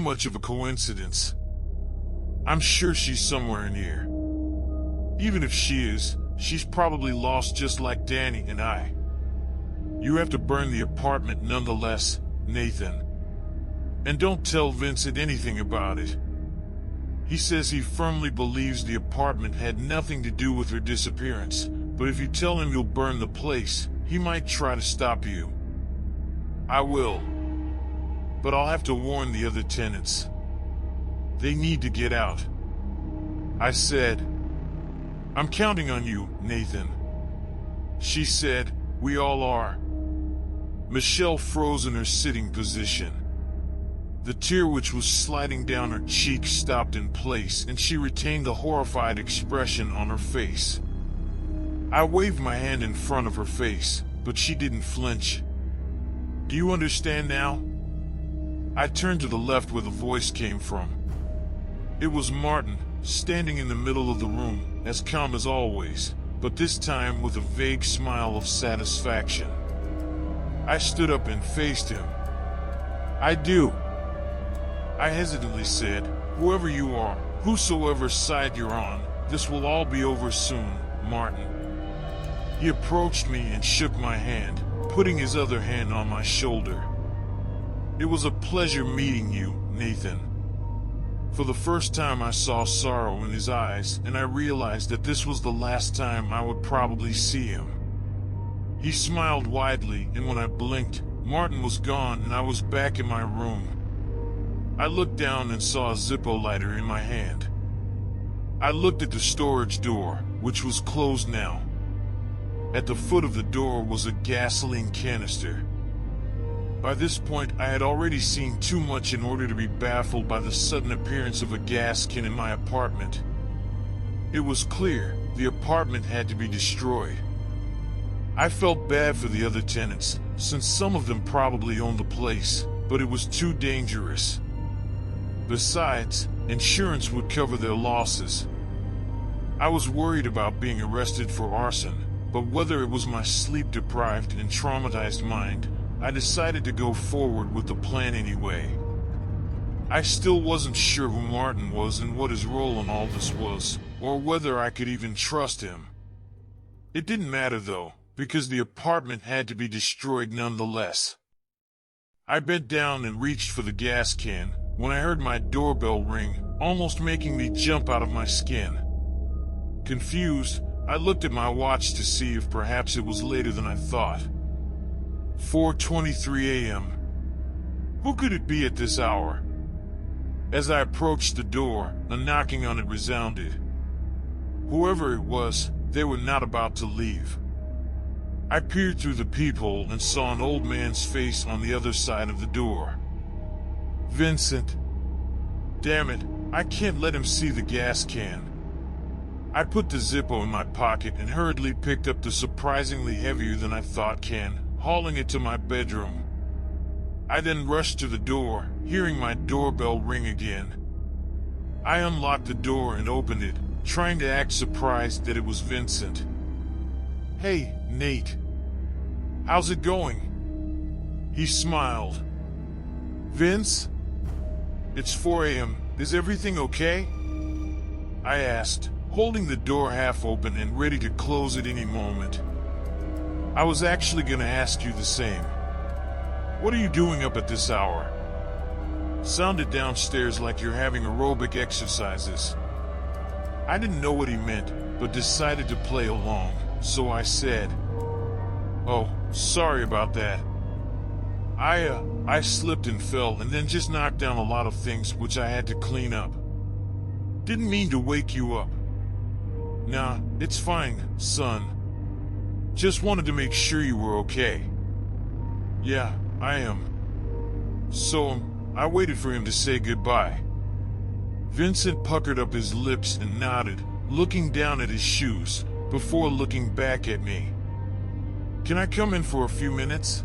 much of a coincidence. I'm sure she's somewhere near. Even if she is, she's probably lost just like Danny and I. You have to burn the apartment nonetheless, Nathan. And don't tell Vincent anything about it. He says he firmly believes the apartment had nothing to do with her disappearance, but if you tell him you'll burn the place, he might try to stop you. I will. But I'll have to warn the other tenants. They need to get out. I said, I'm counting on you, Nathan. She said, we all are. Michelle froze in her sitting position. The tear which was sliding down her cheek stopped in place, and she retained the horrified expression on her face. I waved my hand in front of her face, but she didn't flinch. Do you understand now? I turned to the left where the voice came from. It was Martin, standing in the middle of the room, as calm as always, but this time with a vague smile of satisfaction. I stood up and faced him. I do. I hesitantly said, whoever you are, whosoever side you're on, this will all be over soon, Martin. He approached me and shook my hand, putting his other hand on my shoulder. It was a pleasure meeting you, Nathan. For the first time I saw sorrow in his eyes, and I realized that this was the last time I would probably see him. He smiled widely, and when I blinked, Martin was gone and I was back in my room. I looked down and saw a Zippo lighter in my hand. I looked at the storage door, which was closed now. At the foot of the door was a gasoline canister. By this point, I had already seen too much in order to be baffled by the sudden appearance of a gas can in my apartment. It was clear the apartment had to be destroyed. I felt bad for the other tenants, since some of them probably owned the place, but it was too dangerous. Besides, insurance would cover their losses. I was worried about being arrested for arson, but whether it was my sleep-deprived and traumatized mind, I decided to go forward with the plan anyway. I still wasn't sure who Martin was and what his role in all this was, or whether I could even trust him. It didn't matter though, because the apartment had to be destroyed nonetheless. I bent down and reached for the gas can, when I heard my doorbell ring, almost making me jump out of my skin. Confused, I looked at my watch to see if perhaps it was later than I thought. 4:23 a.m. Who could it be at this hour? As I approached the door, a knocking on it resounded. Whoever it was, they were not about to leave. I peered through the peephole and saw an old man's face on the other side of the door. Vincent. Damn it, I can't let him see the gas can. I put the Zippo in my pocket and hurriedly picked up the surprisingly heavier than I thought can, hauling it to my bedroom. I then rushed to the door, hearing my doorbell ring again. I unlocked the door and opened it, trying to act surprised that it was Vincent. Hey, Nate. How's it going? He smiled. Vince? It's 4 a.m. Is everything okay? I asked, holding the door half open and ready to close at any moment. I was actually going to ask you the same. What are you doing up at this hour? Sounded downstairs like you're having aerobic exercises. I didn't know what he meant, but decided to play along, so I said, Oh, sorry about that. I slipped and fell and then just knocked down a lot of things which I had to clean up. Didn't mean to wake you up. Nah, it's fine, son. Just wanted to make sure you were okay. Yeah, I am. So, I waited for him to say goodbye. Vincent puckered up his lips and nodded, looking down at his shoes, before looking back at me. Can I come in for a few minutes?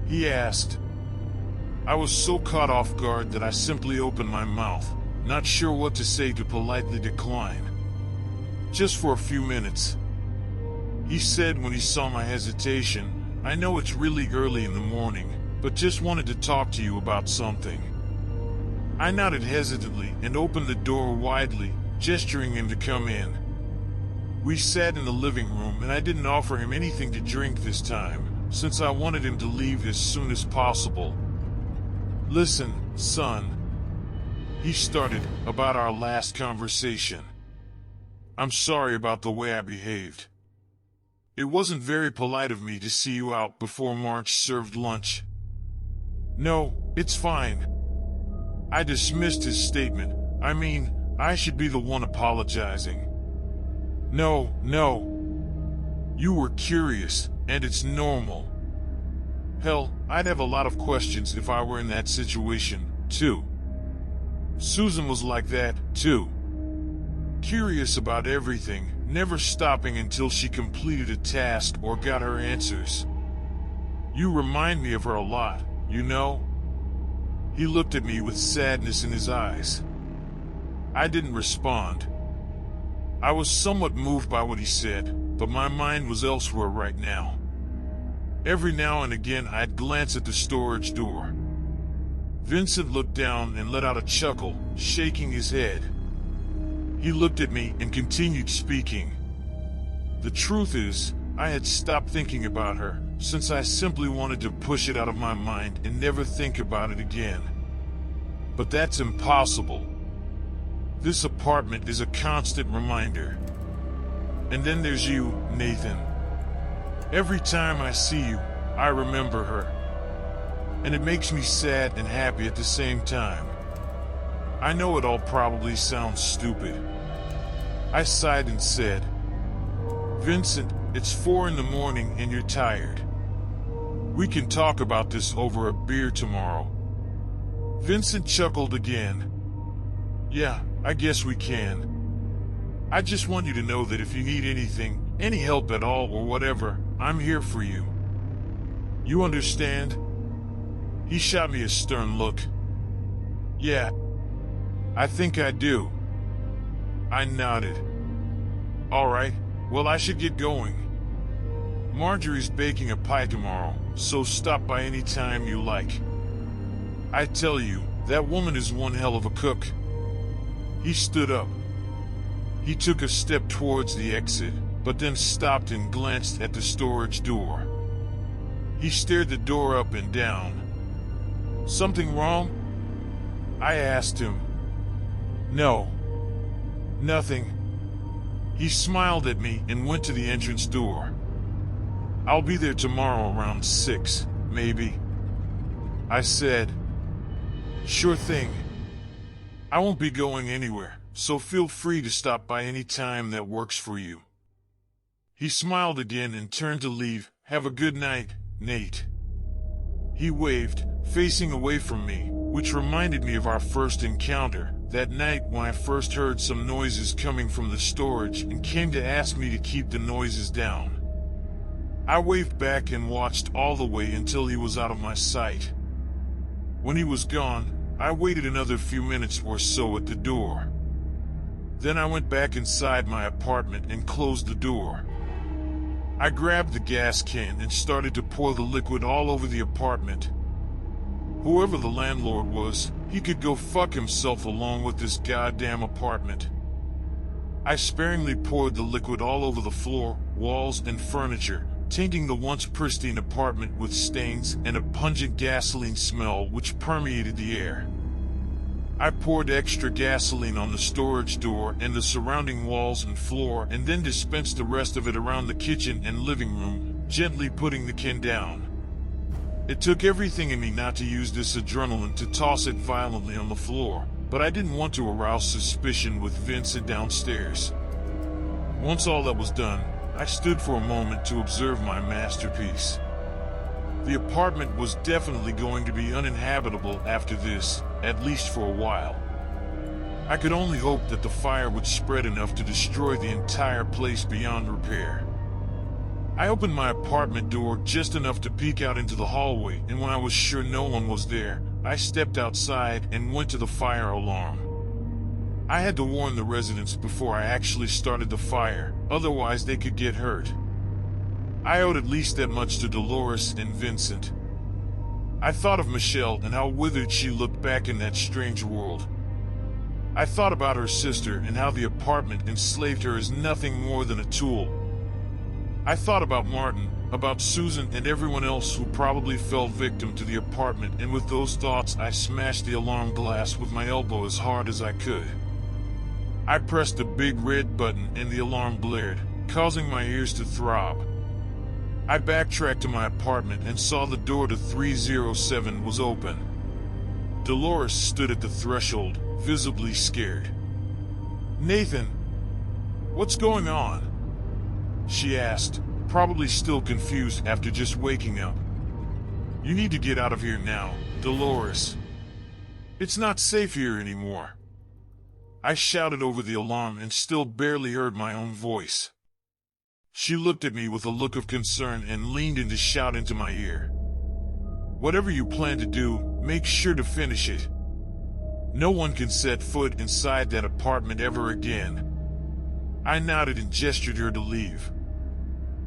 He asked. I was so caught off guard that I simply opened my mouth, not sure what to say to politely decline. Just for a few minutes. He said when he saw my hesitation, I know it's really early in the morning, but just wanted to talk to you about something. I nodded hesitantly and opened the door widely, gesturing him to come in. We sat in the living room, and I didn't offer him anything to drink this time, since I wanted him to leave as soon as possible. "Listen, son," he started, "about our last conversation. I'm sorry about the way I behaved. It wasn't very polite of me to see you out before March served lunch." "No, it's fine." I dismissed his statement. "I mean, I should be the one apologizing." No. You were curious, and it's normal. Hell, I'd have a lot of questions if I were in that situation, too. Susan was like that, too. Curious about everything, never stopping until she completed a task or got her answers. You remind me of her a lot, you know? He looked at me with sadness in his eyes. I didn't respond. I was somewhat moved by what he said, but my mind was elsewhere right now. Every now and again I'd glance at the storage door. Vincent looked down and let out a chuckle, shaking his head. He looked at me and continued speaking. The truth is, I had stopped thinking about her, since I simply wanted to push it out of my mind and never think about it again. But that's impossible. This apartment is a constant reminder. And then there's you, Nathan. Every time I see you, I remember her. And it makes me sad and happy at the same time. I know it all probably sounds stupid. I sighed and said, "Vincent, it's 4 in the morning and you're tired. We can talk about this over a beer tomorrow." Vincent chuckled again. "Yeah, I guess we can. I just want you to know that if you need anything, any help at all or whatever, I'm here for you. You understand?" He shot me a stern look. "Yeah, I think I do." I nodded. "All right, well, I should get going. Marjorie's baking a pie tomorrow, so stop by any time you like. I tell you, that woman is one hell of a cook." He stood up. He took a step towards the exit, but then stopped and glanced at the storage door. He stared the door up and down. "Something wrong?" I asked him. "No. Nothing." He smiled at me and went to the entrance door. "I'll be there tomorrow around 6, maybe," I said. "Sure thing. I won't be going anywhere, so feel free to stop by any time that works for you." He smiled again and turned to leave. "Have a good night, Nate." He waved, facing away from me, which reminded me of our first encounter, that night when I first heard some noises coming from the storage and came to ask me to keep the noises down. I waved back and watched all the way until he was out of my sight. When he was gone, I waited another few minutes or so at the door. Then I went back inside my apartment and closed the door. I grabbed the gas can and started to pour the liquid all over the apartment. Whoever the landlord was, he could go fuck himself along with this goddamn apartment. I sparingly poured the liquid all over the floor, walls, and furniture, tainting the once pristine apartment with stains and a pungent gasoline smell which permeated the air. I poured extra gasoline on the storage door and the surrounding walls and floor, and then dispensed the rest of it around the kitchen and living room, gently putting the can down. It took everything in me not to use this adrenaline to toss it violently on the floor, but I didn't want to arouse suspicion with Vincent downstairs. Once all that was done, I stood for a moment to observe my masterpiece. The apartment was definitely going to be uninhabitable after this, at least for a while. I could only hope that the fire would spread enough to destroy the entire place beyond repair. I opened my apartment door just enough to peek out into the hallway, and when I was sure no one was there, I stepped outside and went to the fire alarm. I had to warn the residents before I actually started the fire, otherwise they could get hurt. I owed at least that much to Dolores and Vincent. I thought of Michelle and how withered she looked back in that strange world. I thought about her sister and how the apartment enslaved her as nothing more than a tool. I thought about Martin, about Susan and everyone else who probably fell victim to the apartment, and with those thoughts I smashed the alarm glass with my elbow as hard as I could. I pressed the big red button and the alarm blared, causing my ears to throb. I backtracked to my apartment and saw the door to 307 was open. Dolores stood at the threshold, visibly scared. "Nathan, what's going on?" she asked, probably still confused after just waking up. "You need to get out of here now, Dolores. It's not safe here anymore." I shouted over the alarm and still barely heard my own voice. She looked at me with a look of concern and leaned in to shout into my ear. "Whatever you plan to do, make sure to finish it. No one can set foot inside that apartment ever again." I nodded and gestured her to leave.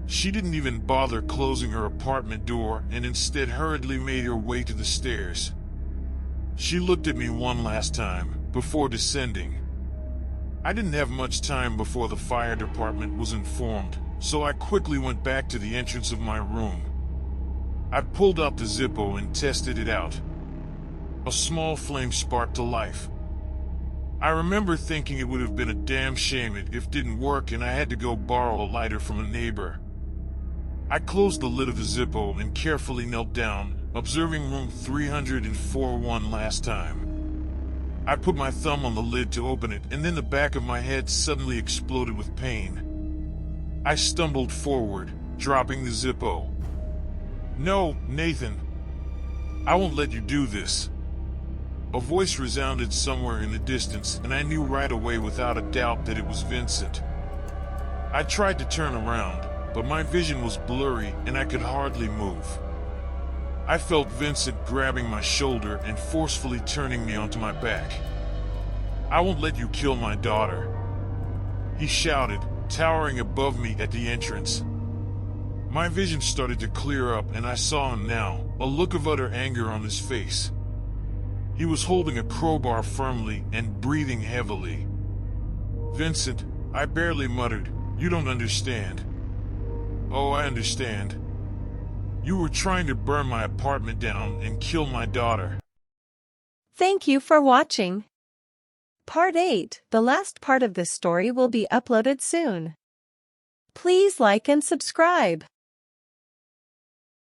She didn't even bother closing her apartment door and instead hurriedly made her way to the stairs. She looked at me one last time before descending. I didn't have much time before the fire department was informed, so I quickly went back to the entrance of my room. I pulled out the Zippo and tested it out. A small flame sparked to life. I remember thinking it would have been a damn shame if it didn't work and I had to go borrow a lighter from a neighbor. I closed the lid of the Zippo and carefully knelt down, observing room 304 one last time. I put my thumb on the lid to open it, and then the back of my head suddenly exploded with pain. I stumbled forward, dropping the Zippo. "No, Nathan. I won't let you do this." A voice resounded somewhere in the distance, and I knew right away without a doubt that it was Vincent. I tried to turn around, but my vision was blurry and I could hardly move. I felt Vincent grabbing my shoulder and forcefully turning me onto my back. "I won't let you kill my daughter," he shouted, towering above me at the entrance. My vision started to clear up and I saw him now, a look of utter anger on his face. He was holding a crowbar firmly and breathing heavily. "Vincent," I barely muttered, "you don't understand." "Oh, I understand. You were trying to burn my apartment down and kill my daughter." Thank you for watching. Part 8, the last part of this story will be uploaded soon. Please like and subscribe.